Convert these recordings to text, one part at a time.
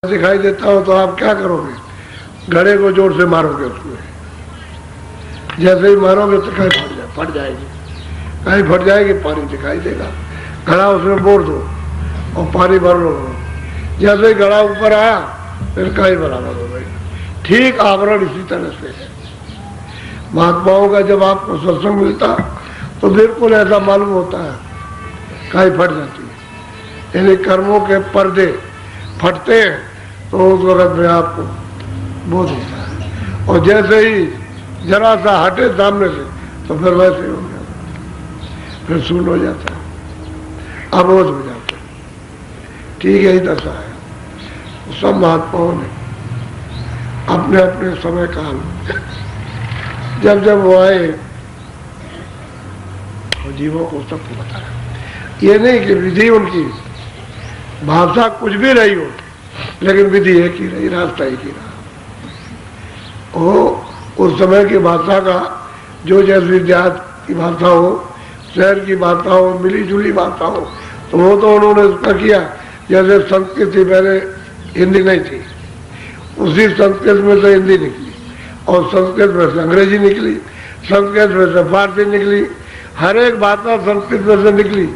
दिखाई देता हो तो आप क्या करोगे? घड़े को जोर से मारोगे उसमें, जैसे ही मारोगे तो कहीं फट जाएगी, कहीं फट जाएगी, पानी दिखाई देगा। घड़ा उसमें बोर दो और पानी भर लो, जैसे ही घड़ा ऊपर आया फिर कहीं बराबर हो गई। ठीक आवरण इसी तरह से है। महात्माओं का जब आपको सत्संग मिलता तो बिल्कुल ऐसा मालूम होता है, कहीं फट जाती है। यानी कर्मों के पर्दे फटते हैं तो उस वक्त में आपको बोध होता है, और जैसे ही जरा सा हटे सामने से तो फिर वैसे हो गया, फिर शून्य हो जाता है, अबोध हो जाता है। ठीक यही दशा है। सब महात्माओं ने अपने अपने समय काल जब जब वो आए और जीवों को सबको बताया। ये नहीं कि विधि उनकी भाषा कुछ भी रही हो, लेकिन विधि एक ही रही, रास्ता एक ही रहा। वो उस समय की भाषा का जो जैसी देहात की भाषा हो, शहर की भाषा हो, मिली जुली भाषा हो, तो वो तो उन्होंने उसका किया। जैसे संस्कृत थी, पहले हिंदी नहीं थी, उसी संस्कृत में से हिंदी निकली, और संस्कृत में से अंग्रेजी निकली, संस्कृत में से फारसी निकली, हर एक भाषा संस्कृत में से निकली।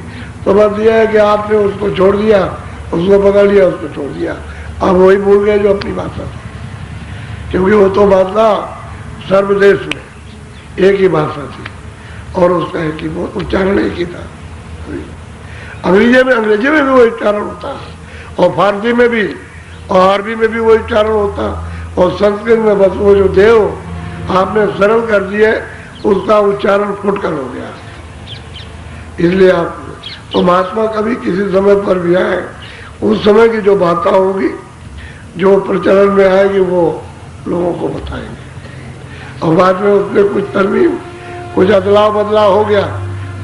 तो बस यह है कि आपने उसको छोड़ दिया, उसको पकड़ लिया, उसको छोड़ दिया, अब वही भूल गए जो अपनी भाषा थी, क्योंकि वो तो भाषा सर्वदेश में एक ही भाषा थी और उसका एक ही उच्चारण एक ही था। अंग्रेजी में भी वो उच्चारण होता, और फारसी में भी, और अरबी में भी वो उच्चारण होता, और संस्कृत में बस वो जो देव आपने सरल कर दिए उसका उच्चारण फुटकर हो गया। इसलिए आप तो महात्मा कभी किसी समय पर भी आए, उस समय की जो बातें होगी, जो प्रचलन में आएगी, वो लोगों को बताएंगे। और बाद में उसमें कुछ तरमीम, कुछ अदलाव बदलाव हो गया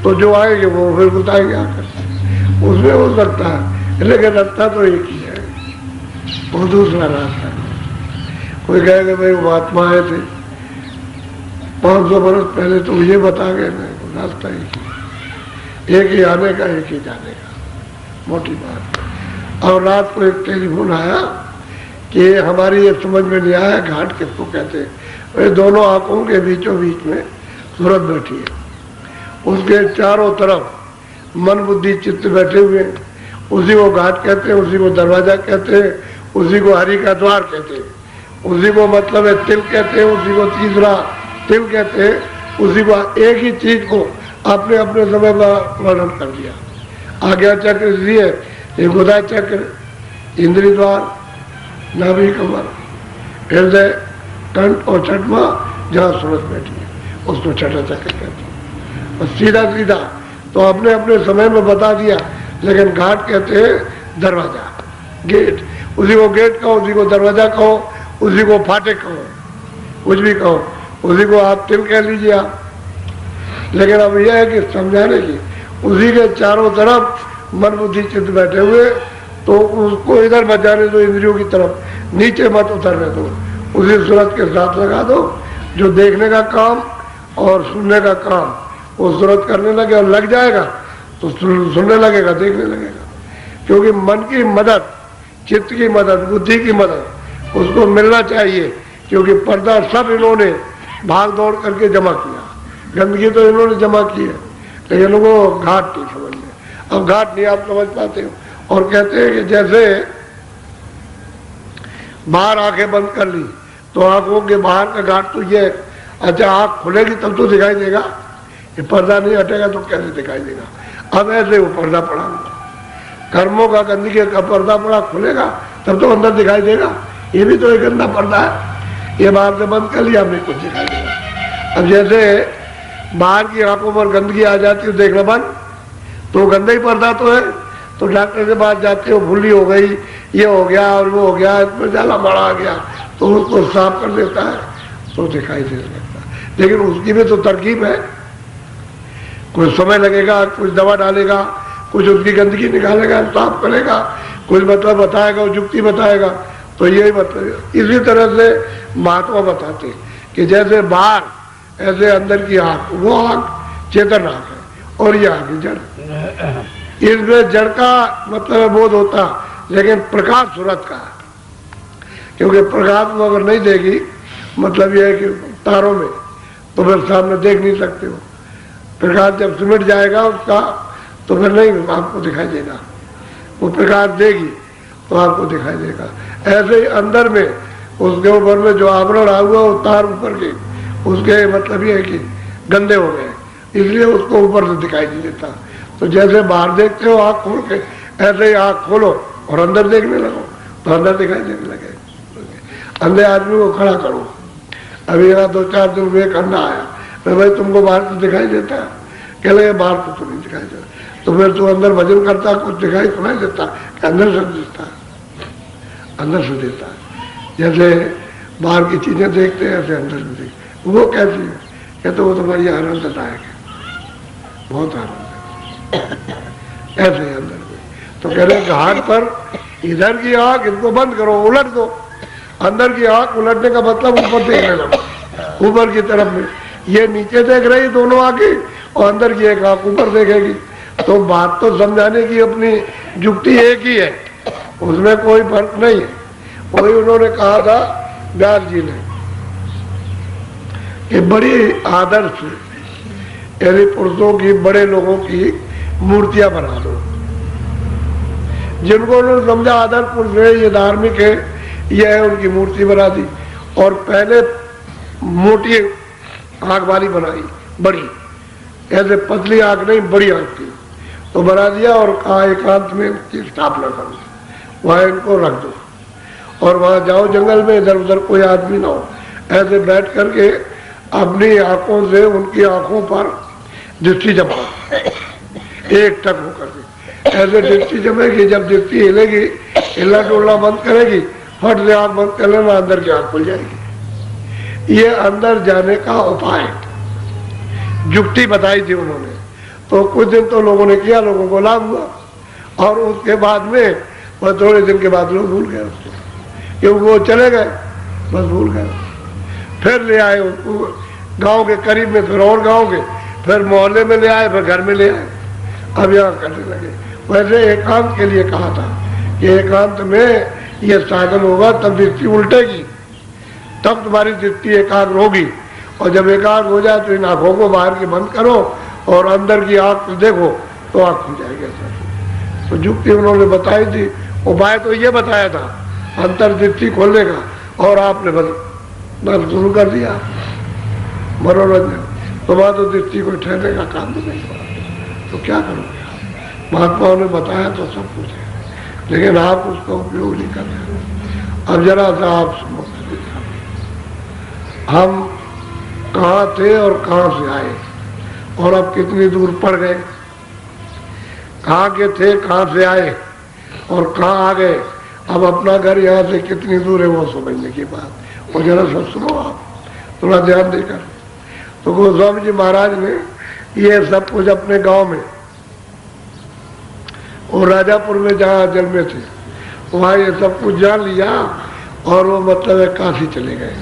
तो जो आएंगे वो फिर बताएंगे आकर। उसमें हो सकता है, लेकिन रास्ता तो एक ही है, वो दूसरा रास्ता है। कोई कहेगा भाई वो महात्मा आए थे 500 बरस पहले, तो ये बता गए, नहीं, रास्ता एक ही आने का, एक ही जाने का, मोटी बात। और रात को एक टेलीफोन आया कि हमारी ये समझ में नहीं आया घाट किसको कहते हैं। दोनों आंखों के बीचों बीच में सूरत बैठी है, उसके चारों तरफ मन बुद्धि चित्त बैठे हुए, उसी को घाट कहते हैं, उसी को दरवाजा कहते हैं, उसी को हरि का द्वार कहते हैं, उसी को मतलब है तिल कहते हैं, उसी को तीसरा तिल कहते हैं, उसी को एक ही चीज को आपने अपने समय में वर्णन कर दिया। आज्ञा चक्र इसलिए गोदा चक्र, इंद्रिय द्वार, नाभि कमर, हृदय, कंठ और छठवा जहाँ सूरत बैठी है उसको छठा चक्र कहते हैं। और सीधा सीधा तो अपने अपने समय में बता दिया, लेकिन घाट कहते हैं दरवाजा, गेट। उसी को गेट कहो, उसी को दरवाजा कहो, उसी को फाटक कहो, कुछ भी कहो, उसी को आप तिल कह लीजिए आप। लेकिन अब यह है कि समझाने की, उसी के चारों तरफ मन बुद्धि चित्त बैठे हुए, तो उसको इधर मत जाने दो, इंद्रियों की तरफ नीचे मत उतरने दो, उसी सूरत के साथ लगा दो। जो देखने का काम और सुनने का काम वो सूरत करने लगे और लग जाएगा तो सुनने लगेगा, देखने लगेगा। क्योंकि मन की मदद, चित्त की मदद, बुद्धि की मदद उसको मिलना चाहिए, क्योंकि पर्दा सब इन्होंने भाग दौड़ करके जमा किया, गंदगी तो इन्होंने जमा की है, लेकिन वो घाट नहीं समझ में। अब घाट नहीं आप समझ पाते हो, और कहते हैं कि जैसे बाहर आंखें बंद कर ली तो आंखों के बाहर का घाट तो ये, अच्छा आंख खुलेगी तब तो दिखाई देगा, ये पर्दा नहीं हटेगा तो कैसे दिखाई देगा। अब ऐसे वो पर्दा पड़ा, कर्मों का गंदगी का पर्दा पड़ा, खुलेगा तब तो अंदर दिखाई देगा। ये भी तो एक गंदा पर्दा है, ये बाहर से बंद कर लिया, हमें कुछ दिखाई देगा। अब जैसे बाहर की आंखों पर गंदगी आ जाती है देखना बंद, तो गंदा ही पर्दा तो है, तो डॉक्टर के पास जाते हो, भूली हो गई, ये हो गया और वो हो गया, इसमें जाला बड़ा आ गया, तो उसको साफ कर देता है तो दिखाई दे सकता है। लेकिन उसकी भी तो तरकीब है, कुछ समय लगेगा, कुछ दवा डालेगा, कुछ उसकी गंदगी निकालेगा, साफ करेगा, कुछ मतलब बताएगा, युक्ति बताएगा, तो यही मतलब। इसी तरह से महात्मा बताते हैं कि जैसे बाहर ऐसे अंदर की आंख, वो आंख चेतन आंख है, और ये आंख जड़। इसमें जड़ का मतलब बोध होता, लेकिन प्रकाश सूरत का क्योंकि प्रकाश वो अगर नहीं देगी, मतलब यह है कि तारों में, तो फिर सामने देख नहीं सकते हो। प्रकाश जब सिमट जाएगा उसका, तो फिर नहीं आपको दिखाई देगा। वो प्रकाश देगी तो आपको दिखाई देगा। ऐसे ही अंदर में उसके ऊपर में जो आवरण आ हुआ वो तार ऊपर के, उसके मतलब ये है कि गंदे हो गए, इसलिए उसको ऊपर से दिखाई नहीं देता। तो जैसे बाहर देखते हो आँख खोल के, ऐसे ही आँख खोलो और अंदर देखने लगो तो अंदर दिखाई देने लगे। अंधे आदमी को खड़ा करो। अभी यहाँ 2-4 दिन में एक अंधा आया, मैं भाई तुमको बाहर तो दिखाई देता है? कह लगे बाहर तो नहीं दिखाई देता। तो फिर तू अंदर भजन करता, कुछ दिखाई सुनाई देता? अंदर से देता है, अंदर से देता है। जैसे बाहर की चीजें देखते हैं ऐसे अंदर से देखते। वो कैसी है? कहते वो तो बड़ी आनंददायक है, बहुत आनंद है। ऐसे ही अंदर में तो कह रहे घाट पर इधर की आंख इनको बंद करो, उलट दो। अंदर की आंख उलटने का मतलब ऊपर देखने लगो, ऊपर की तरफ में। ये नीचे देख रही दोनों आंखें और अंदर की एक आंख ऊपर देखेगी। तो बात तो समझाने की अपनी जुक्ति एक ही है, उसमें कोई फर्क नहीं है। वही उन्होंने कहा था व्यास जी ने कि बड़ी आदर्श यदि पुरुषों की, बड़े लोगों की मूर्तियां बना दो, जिनको उन्होंने समझा आदर्श पुरुष है, ये धार्मिक है, यह है, उनकी मूर्ति बना दी। और पहले मोटी आंख वाली बनाई, बड़ी, ऐसे पतली आंख नहीं, बड़ी आंख थी, तो बना दिया और कहा एकांत में इसकी स्थापना करो, वहां इनको रख दो और वहां जाओ जंगल में, इधर उधर कोई आदमी ना हो। ऐसे बैठ करके अपनी आंखों से उनकी आंखों पर दृष्टि जमाओ, एक टक होकर के ऐसे दृष्टि जमेगी। जब दृष्टि हिलेगी, हिलना डोलना बंद करेगी, फट से आंख बंद कर लेना, अंदर की आंख खुल जाएगी। ये अंदर जाने का उपाय जुक्ति बताई थी उन्होंने। तो कुछ दिन तो लोगों ने किया, लोगों को लाभ हुआ, और उसके बाद में बस थोड़े दिन के बाद लोग भूल गए उसको, क्योंकि वो चले गए, बस भूल गए। फिर ले आए उसको गांव के करीब में, फिर और गांव के, फिर मोहल्ले में ले आए, फिर घर में ले आए, अब यहाँ करने लगे। वैसे एकांत के लिए कहा था कि एकांत में ये साधन होगा तब दृष्टि उल्टेगी, तब तुम्हारी दृष्टि एकाग्र होगी। और जब एकाग्र हो जाए तो इन आंखों को बाहर की बंद करो और अंदर की आंख देखो तो आंख खुल जाएगी। ऐसा तो जुक्ति उन्होंने बताई थी, उपाय तो ये बताया था अंतर्दृष्टि खोलने का, और आपने बस शुरू कर दिया मनोरंजन। तो वहां तो दृष्टि को ठहरने का काम भी नहीं हुआ, तो क्या करोगे? महात्माओं ने बताया तो सब कुछ है, लेकिन आप उसका उपयोग नहीं कर रहे। अब जरा सा आप सुनो, हम कहाँ थे और कहाँ से आए और अब कितनी दूर पड़ गए, कहाँ के थे, कहाँ से आए और कहाँ आ गए, अब अपना घर यहाँ से कितनी दूर है वो समझने की बात। और जरा सब सुनो आप थोड़ा ध्यान देकर। तो गोस्वामी जी महाराज ने ये सब कुछ अपने गांव में और राजापुर में जहाँ जन्मे थे वहाँ ये सब कुछ जान लिया, और वो मतलब है काशी चले गए।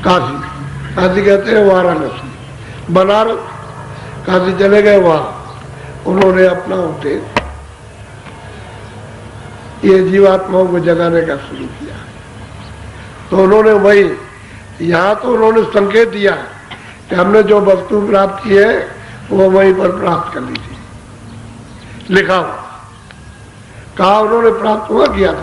काशी, काशी कहते हैं वाराणसी, बनारस, काशी चले गए। वहाँ उन्होंने अपना उद्देश्य ये जीवात्माओं को जगाने का शुरू किया। तो उन्होंने वही, यहाँ तो उन्होंने संकेत दिया कि हमने जो वस्तु प्राप्त की है वो वहीं पर प्राप्त कर ली थी, लिखा हुआ, कहा उन्होंने प्राप्त हुआ किया था।